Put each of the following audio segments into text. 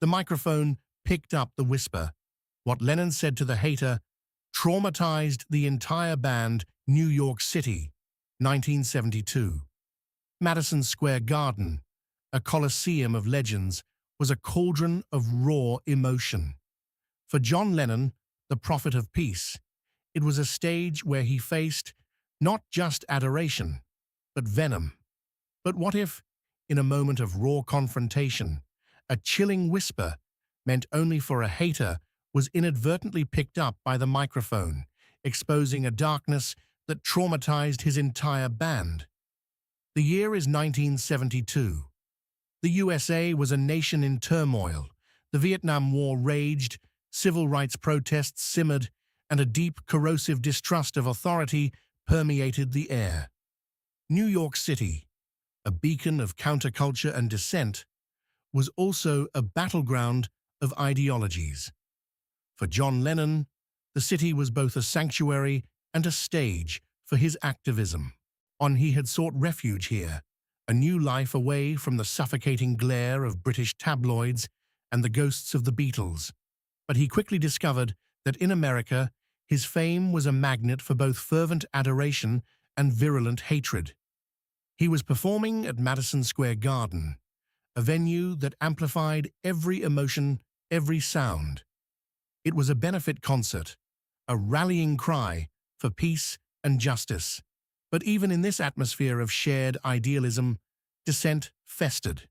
The microphone picked up the whisper. What Lennon said to the hater traumatized the entire band. New York City, 1972. Madison Square Garden, a coliseum of legends, was a cauldron of raw emotion. For John Lennon, the prophet of peace, it was a stage where he faced not just adoration, but venom. But what if, in a moment of raw confrontation, a chilling whisper, meant only for a hater, was inadvertently picked up by the microphone, exposing a darkness that traumatized his entire band? The year is 1972. The USA was a nation in turmoil. The Vietnam War raged, civil rights protests simmered, and a deep, corrosive distrust of authority permeated the air. New York City, a beacon of counterculture and dissent, was also a battleground of ideologies. For John Lennon, the city was both a sanctuary and a stage for his activism. He had sought refuge here, a new life away from the suffocating glare of British tabloids and the ghosts of the Beatles. But he quickly discovered that in America, his fame was a magnet for both fervent adoration and virulent hatred. He was performing at Madison Square Garden, a venue that amplified every emotion, every sound. It was a benefit concert, a rallying cry for peace and justice. But even in this atmosphere of shared idealism, dissent festered.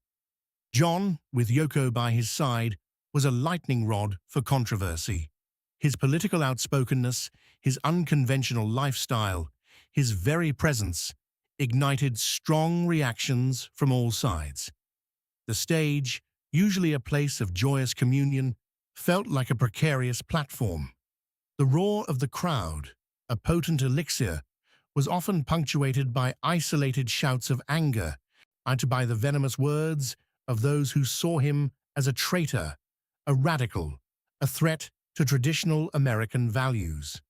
John, with Yoko by his side, was a lightning rod for controversy. His political outspokenness, his unconventional lifestyle, his very presence ignited strong reactions from all sides. The stage, usually a place of joyous communion, felt like a precarious platform. The roar of the crowd, a potent elixir, was often punctuated by isolated shouts of anger, and by the venomous words of those who saw him as a traitor, a radical, a threat to traditional American values.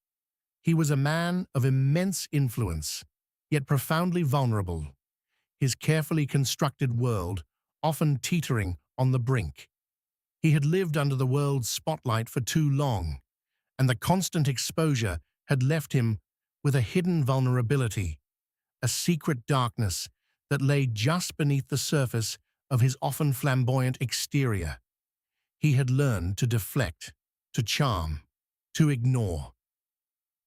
He was a man of immense influence, yet profoundly vulnerable, his carefully constructed world often teetering on the brink. He had lived under the world's spotlight for too long, and the constant exposure had left him with a hidden vulnerability, a secret darkness that lay just beneath the surface of his often flamboyant exterior. He had learned to deflect, to charm, to ignore.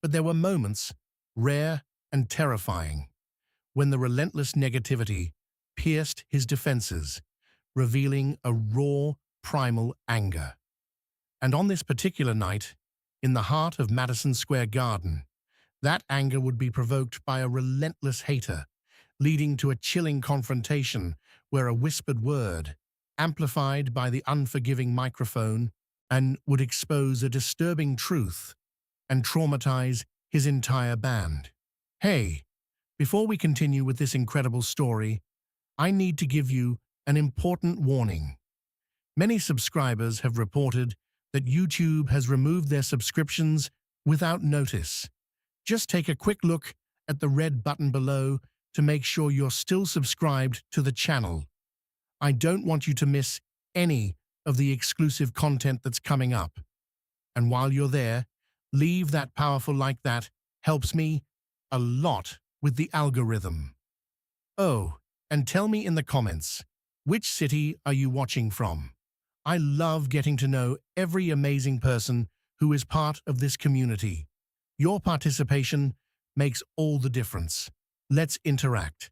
But there were moments, rare and terrifying, when the relentless negativity pierced his defenses, revealing a raw, primal anger. And on this particular night, in the heart of Madison Square Garden, that anger would be provoked by a relentless hater, leading to a chilling confrontation where a whispered word, amplified by the unforgiving microphone, and would expose a disturbing truth and traumatize his entire band. Hey, before we continue with this incredible story, I need to give you an important warning. Many subscribers have reported that YouTube has removed their subscriptions without notice. Just take a quick look at the red button below to make sure you're still subscribed to the channel. I don't want you to miss any of the exclusive content that's coming up. And while you're there, leave that powerful like that helps me a lot with the algorithm. Oh, and tell me in the comments, which city are you watching from? I love getting to know every amazing person who is part of this community. Your participation makes all the difference. Let's interact.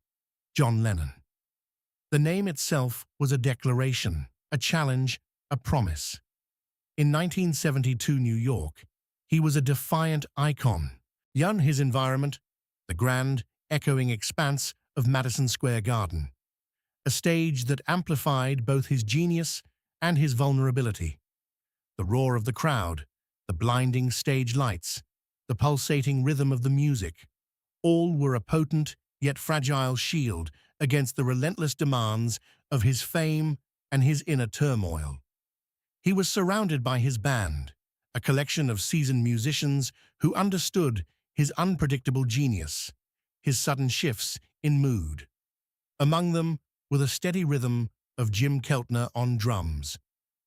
John Lennon. The name itself was a declaration, a challenge, a promise. In 1972 New York, he was a defiant icon. Beyond his environment, the grand, echoing expanse of Madison Square Garden, a stage that amplified both his genius and his vulnerability. The roar of the crowd, the blinding stage lights, the pulsating rhythm of the music, all were a potent yet fragile shield against the relentless demands of his fame and his inner turmoil. He was surrounded by his band, a collection of seasoned musicians who understood his unpredictable genius, his sudden shifts in mood. Among them were the steady rhythm of Jim Keltner on drums,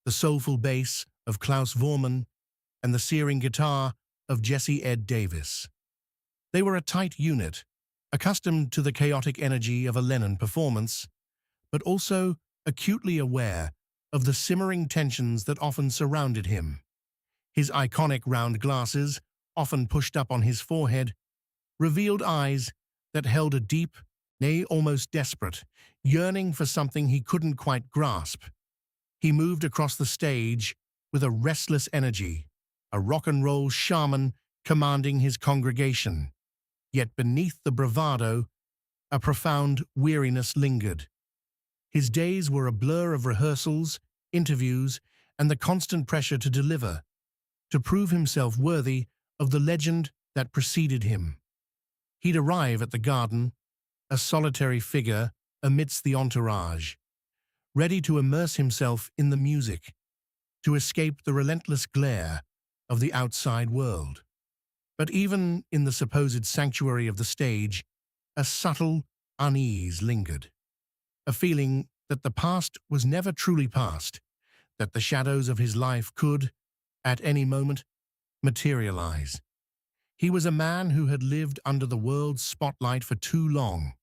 the soulful bass of Klaus Voormann, and the searing guitar of Jesse Ed Davis. They were a tight unit, accustomed to the chaotic energy of a Lennon performance, but also acutely aware of the simmering tensions that often surrounded him. His iconic round glasses, often pushed up on his forehead, revealed eyes that held a deep, nay almost desperate, yearning for something he couldn't quite grasp. He moved across the stage with a restless energy, a rock and roll shaman commanding his congregation. Yet beneath the bravado, a profound weariness lingered. His days were a blur of rehearsals, interviews, and the constant pressure to deliver, to prove himself worthy of the legend that preceded him. He'd arrive at the garden, a solitary figure amidst the entourage, ready to immerse himself in the music, to escape the relentless glare of the outside world. But even in the supposed sanctuary of the stage, a subtle unease lingered, a feeling that the past was never truly past, that the shadows of his life could, at any moment, materialize. He was a man who had lived under the world's spotlight for too long,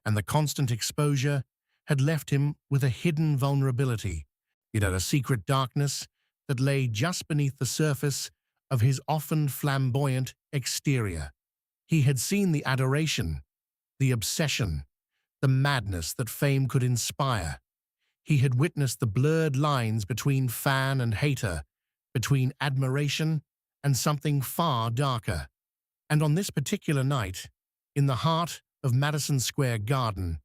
and the constant exposure had left him with a hidden vulnerability, yet a secret darkness that lay just beneath the surface of his often flamboyant exterior. He had seen the adoration, the obsession, the madness that fame could inspire. He had witnessed the blurred lines between fan and hater, between admiration and something far darker. And on this particular night, in the heart of Madison Square Garden,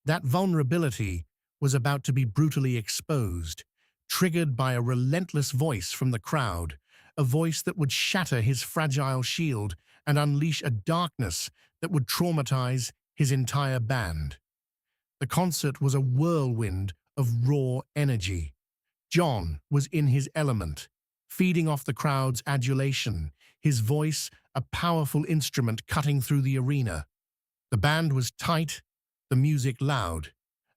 that vulnerability was about to be brutally exposed, triggered by a relentless voice from the crowd, a voice that would shatter his fragile shield and unleash a darkness that would traumatize his entire band. The concert was a whirlwind of raw energy. John was in his element, feeding off the crowd's adulation, his voice a powerful instrument cutting through the arena. The band was tight, the music loud,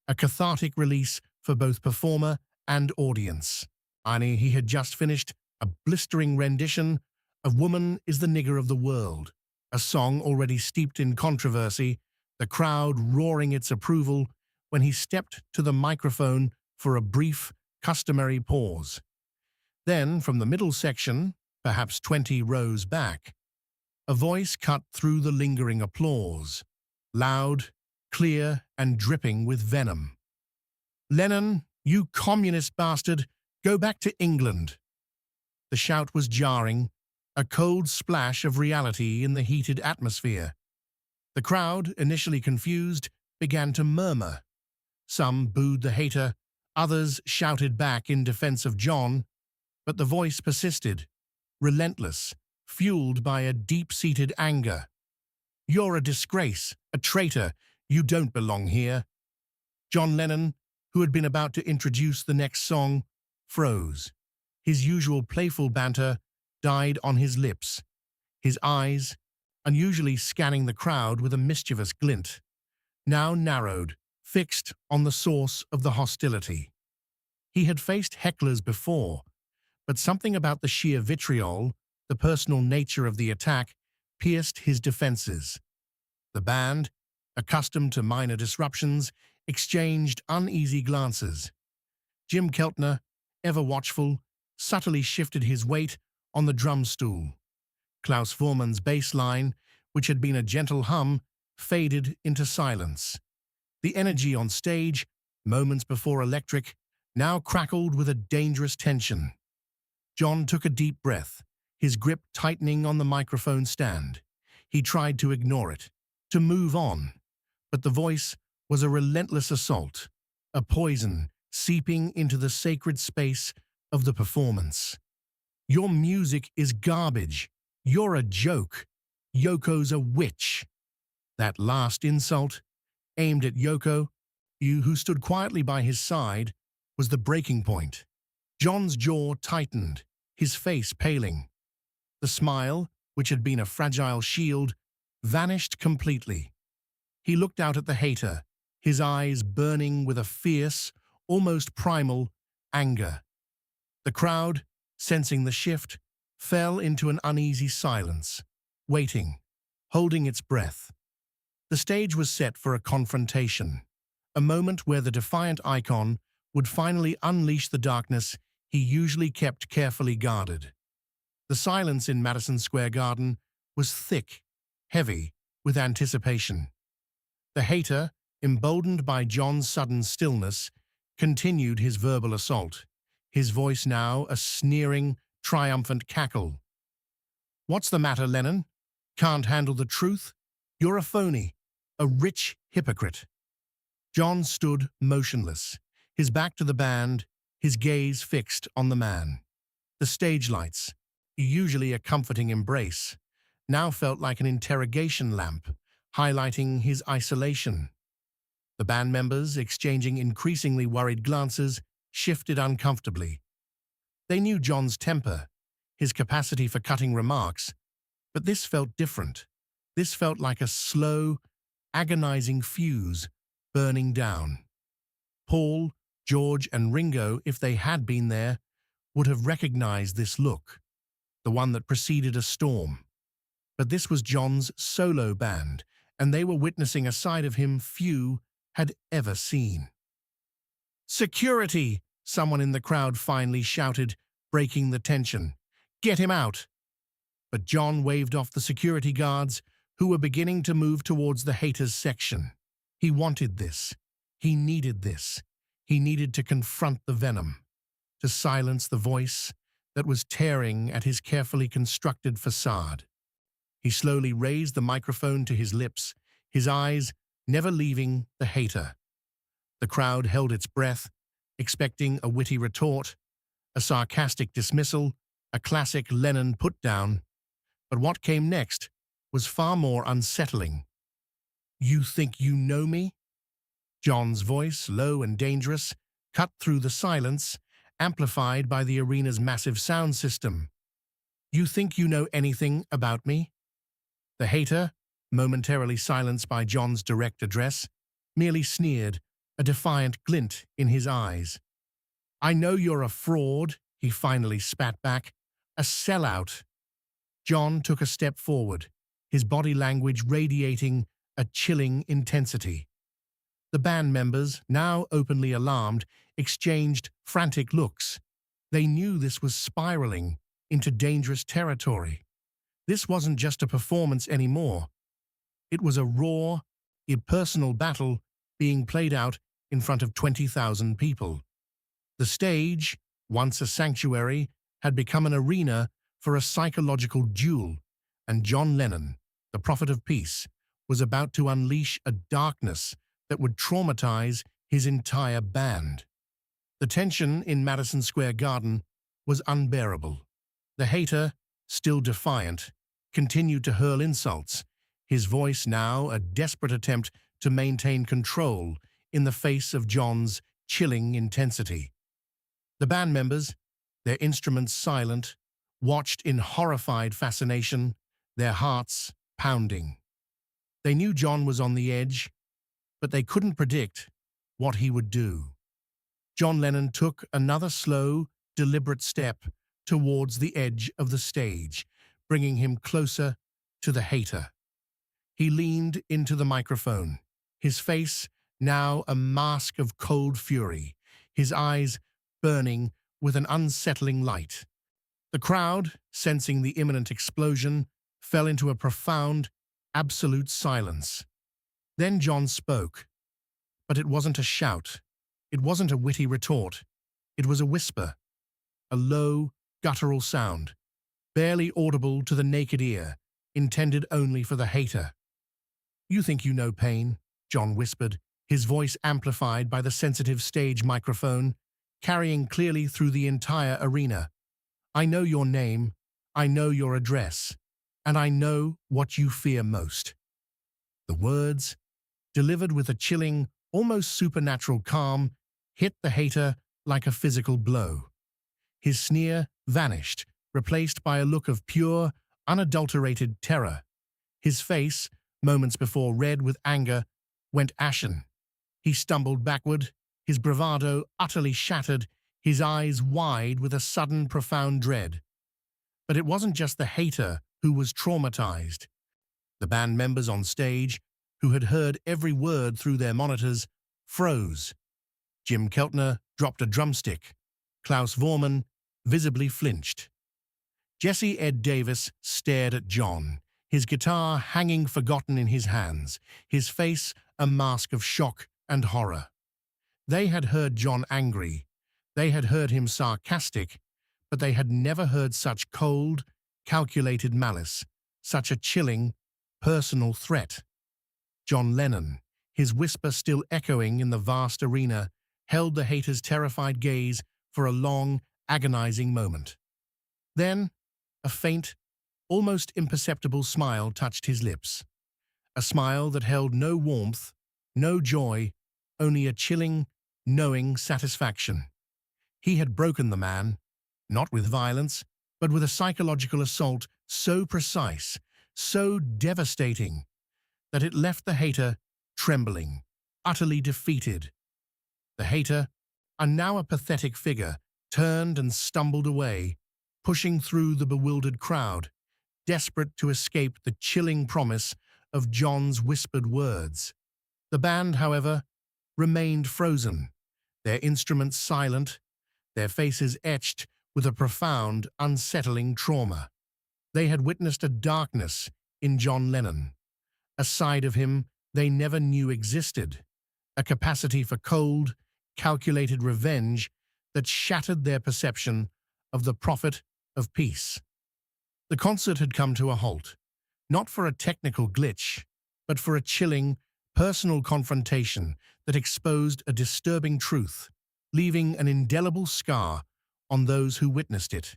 a cathartic release for both performer and audience. He had just finished a blistering rendition of "Woman is the Nigger of the World," a song already steeped in controversy, the crowd roaring its approval when he stepped to the microphone for a brief, customary pause. Then, from the middle section, perhaps 20 rows back, a voice cut through the lingering applause, loud, clear, and dripping with venom. "Lennon, you communist bastard, go back to England." The shout was jarring, a cold splash of reality in the heated atmosphere. The crowd, initially confused, began to murmur. Some booed the hater, others shouted back in defense of John, but the voice persisted, relentless, fueled by a deep-seated anger. "You're a disgrace, a traitor, you don't belong here." John Lennon, who had been about to introduce the next song, froze. His usual playful banter died on his lips. His eyes, unusually scanning the crowd with a mischievous glint, now narrowed, fixed on the source of the hostility. He had faced hecklers before, but something about the sheer vitriol, the personal nature of the attack, pierced his defenses. The band, accustomed to minor disruptions, exchanged uneasy glances. Jim Keltner, ever watchful, subtly shifted his weight on the drum stool. Klaus Voormann's bass line, which had been a gentle hum, faded into silence. The energy on stage, moments before electric, now crackled with a dangerous tension. John took a deep breath, his grip tightening on the microphone stand. He tried to ignore it, to move on, but the voice was a relentless assault, a poison seeping into the sacred space of the performance. "Your music is garbage. You're a joke. Yoko's a witch." That last insult, aimed at Yoko, who stood quietly by his side, was the breaking point. John's jaw tightened, his face paling. The smile, which had been a fragile shield, vanished completely. He looked out at the hater, his eyes burning with a fierce, almost primal, anger. The crowd, sensing the shift, fell into an uneasy silence, waiting, holding its breath. The stage was set for a confrontation, a moment where the defiant icon would finally unleash the darkness he usually kept carefully guarded. The silence in Madison Square Garden was thick, heavy, with anticipation. The hater, emboldened by John's sudden stillness, continued his verbal assault, his voice now a sneering, triumphant cackle. "What's the matter, Lennon? Can't handle the truth? You're a phony, a rich hypocrite." John stood motionless, his back to the band, his gaze fixed on the man. The stage lights, usually a comforting embrace, now felt like an interrogation lamp, highlighting his isolation. The band members, exchanging increasingly worried glances, shifted uncomfortably. They knew John's temper, his capacity for cutting remarks, but this felt different. This felt like a slow, agonizing fuse burning down. Paul, George, and Ringo, if they had been there, would have recognized this look, the one that preceded a storm. But this was John's solo band, and they were witnessing a side of him few had ever seen. "Security!" someone in the crowd finally shouted, breaking the tension. "Get him out!" But John waved off the security guards, who were beginning to move towards the haters' section. He wanted this. He needed this. He needed to confront the venom, to silence the voice that was tearing at his carefully constructed facade. He slowly raised the microphone to his lips, his eyes never leaving the hater. The crowd held its breath, expecting a witty retort, a sarcastic dismissal, a classic Lennon put-down. But what came next was far more unsettling. "You think you know me?" John's voice, low and dangerous, cut through the silence, amplified by the arena's massive sound system. "You think you know anything about me?" The hater, momentarily silenced by John's direct address, merely sneered, a defiant glint in his eyes. "I know you're a fraud," he finally spat back. "A sellout." John took a step forward, his body language radiating a chilling intensity. The band members, now openly alarmed, exchanged frantic looks. They knew this was spiraling into dangerous territory. This wasn't just a performance anymore. It was a raw, impersonal battle being played out in front of 20,000 people. The stage, once a sanctuary, had become an arena for a psychological duel, and John Lennon, the prophet of peace, was about to unleash a darkness that would traumatize his entire band. The tension in Madison Square Garden was unbearable. The hater, still defiant, continued to hurl insults, his voice now a desperate attempt to maintain control in the face of John's chilling intensity. The band members, their instruments silent, watched in horrified fascination, their hearts pounding. They knew John was on the edge, but they couldn't predict what he would do. John Lennon took another slow, deliberate step towards the edge of the stage, bringing him closer to the hater. He leaned into the microphone, his face now a mask of cold fury, his eyes burning with an unsettling light. The crowd, sensing the imminent explosion, fell into a profound, absolute silence. Then John spoke. But it wasn't a shout. It wasn't a witty retort. It was a whisper, a low, guttural sound, barely audible to the naked ear, intended only for the hater. "You think you know pain," John whispered, his voice amplified by the sensitive stage microphone, carrying clearly through the entire arena. "I know your name, I know your address, and I know what you fear most." The words, delivered with a chilling, almost supernatural calm, hit the hater like a physical blow. His sneer vanished, replaced by a look of pure, unadulterated terror. His face, moments before red with anger, went ashen. He stumbled backward, his bravado utterly shattered, his eyes wide with a sudden, profound dread. But it wasn't just the hater who was traumatized. The band members on stage, who had heard every word through their monitors, froze. Jim Keltner dropped a drumstick. Klaus Vormann visibly flinched. Jesse Ed Davis stared at John, his guitar hanging forgotten in his hands, his face a mask of shock and horror. They had heard John angry. They had heard him sarcastic, but they had never heard such cold, calculated malice, such a chilling, personal threat. John Lennon, his whisper still echoing in the vast arena, held the hater's terrified gaze for a long, agonizing moment. Then, a faint, almost imperceptible smile touched his lips. A smile that held no warmth, no joy, only a chilling, knowing satisfaction. He had broken the man, not with violence, but with a psychological assault so precise, so devastating, that it left the hater trembling, utterly defeated. The hater, a now a pathetic figure, turned and stumbled away, pushing through the bewildered crowd, desperate to escape the chilling promise of John's whispered words. The band, however, remained frozen, their instruments silent, their faces etched with a profound, unsettling trauma. They had witnessed a darkness in John Lennon, a side of him they never knew existed, a capacity for cold, calculated revenge that shattered their perception of the prophet of peace. The concert had come to a halt, not for a technical glitch, but for a chilling, personal confrontation that exposed a disturbing truth, leaving an indelible scar on those who witnessed it.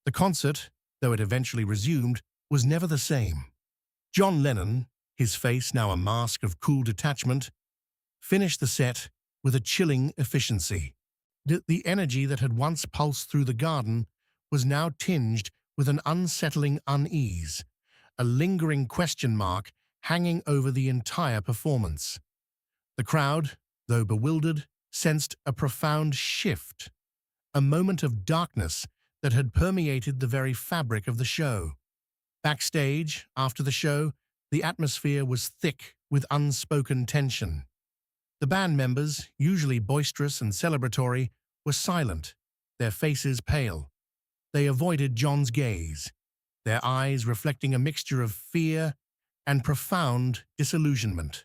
The concert, though it eventually resumed, was never the same. John Lennon, his face now a mask of cool detachment, finished the set with a chilling efficiency. The energy that had once pulsed through the garden was now tinged with an unsettling unease, a lingering question mark hanging over the entire performance. The crowd, though bewildered, sensed a profound shift, a moment of darkness that had permeated the very fabric of the show. Backstage, after the show, the atmosphere was thick with unspoken tension. The band members, usually boisterous and celebratory, were silent, their faces pale. They avoided John's gaze, their eyes reflecting a mixture of fear and profound disillusionment.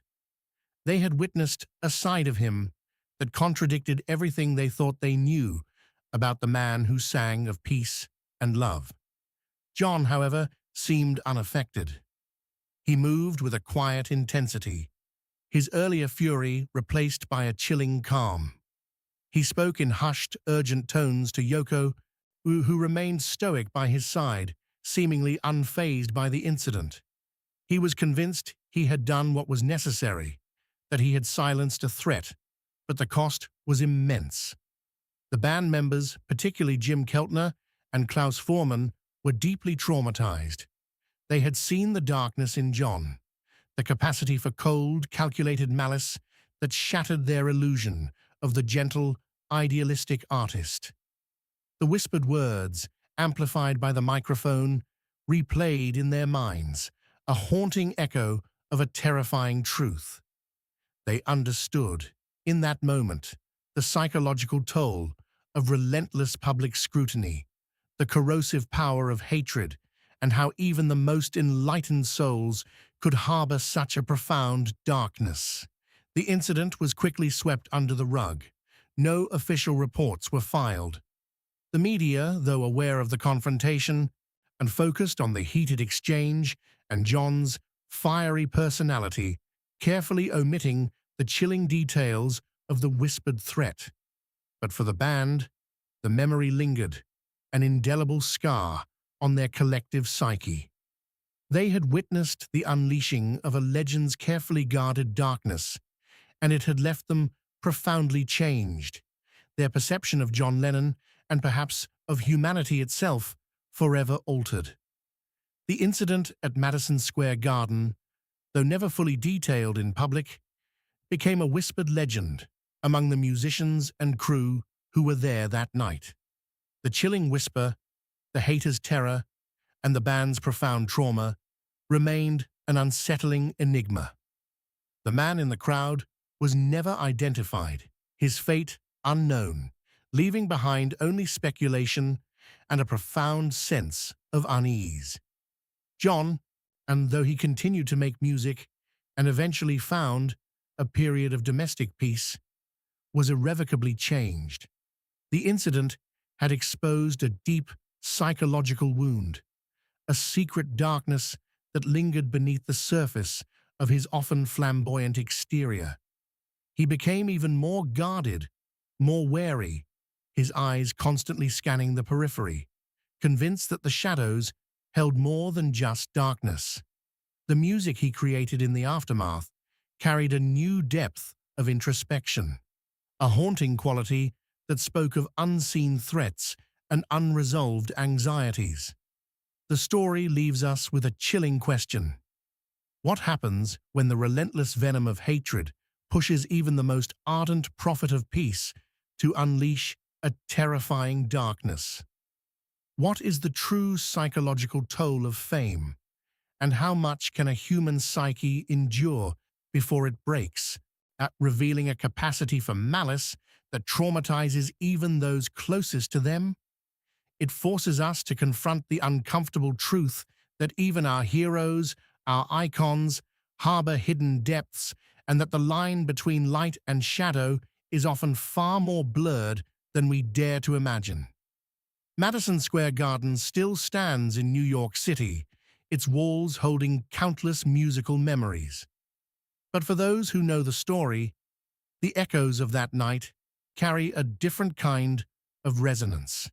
They had witnessed a side of him that contradicted everything they thought they knew about the man who sang of peace and love. John, however, seemed unaffected. He moved with a quiet intensity, his earlier fury replaced by a chilling calm. He spoke in hushed, urgent tones to Yoko, who remained stoic by his side, seemingly unfazed by the incident. He was convinced he had done what was necessary, that he had silenced a threat, but the cost was immense. The band members, particularly Jim Keltner and Klaus Vormann, were deeply traumatized. They had seen the darkness in John, the capacity for cold, calculated malice that shattered their illusion of the gentle, idealistic artist. The whispered words, amplified by the microphone, replayed in their minds, a haunting echo of a terrifying truth. They understood, in that moment, the psychological toll of relentless public scrutiny, the corrosive power of hatred, and how even the most enlightened souls could harbor such a profound darkness. The incident was quickly swept under the rug. No official reports were filed. The media, though aware of the confrontation, and focused on the heated exchange and John's fiery personality, carefully omitting the chilling details of the whispered threat. But for the band, the memory lingered, an indelible scar on their collective psyche. They had witnessed the unleashing of a legend's carefully guarded darkness, and it had left them profoundly changed, their perception of John Lennon and perhaps of humanity itself forever altered. The incident at Madison Square Garden, though never fully detailed in public, became a whispered legend among the musicians and crew who were there that night. The chilling whisper, the haters' terror, and the band's profound trauma remained an unsettling enigma. The man in the crowd was never identified, his fate unknown, leaving behind only speculation and a profound sense of unease. John, and though he continued to make music and eventually found a period of domestic peace, was irrevocably changed. The incident had exposed a deep psychological wound, a secret darkness that lingered beneath the surface of his often flamboyant exterior. He became even more guarded, more wary, his eyes constantly scanning the periphery, convinced that the shadows held more than just darkness. The music he created in the aftermath carried a new depth of introspection, a haunting quality that spoke of unseen threats and unresolved anxieties. The story leaves us with a chilling question. What happens when the relentless venom of hatred pushes even the most ardent prophet of peace to unleash a terrifying darkness? What is the true psychological toll of fame, and how much can a human psyche endure before it breaks, revealing a capacity for malice that traumatizes even those closest to them? It forces us to confront the uncomfortable truth that even our heroes, our icons, harbor hidden depths, and that the line between light and shadow is often far more blurred than we dare to imagine. Madison Square Garden still stands in New York City, its walls holding countless musical memories. But for those who know the story, the echoes of that night carry a different kind of resonance.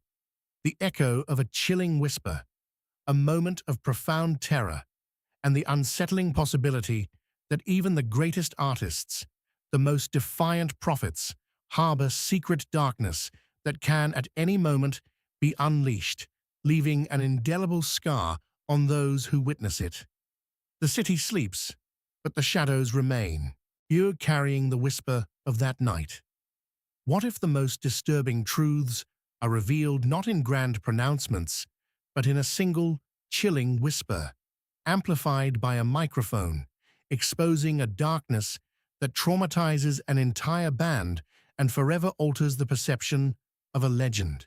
The echo of a chilling whisper, a moment of profound terror, and the unsettling possibility that even the greatest artists, the most defiant prophets, harbor secret darkness that can at any moment be unleashed, leaving an indelible scar on those who witness it. The city sleeps, but the shadows remain, ear carrying the whisper of that night. What if the most disturbing truths are revealed not in grand pronouncements, but in a single, chilling whisper, amplified by a microphone, exposing a darkness that traumatizes an entire band and forever alters the perception of a legend?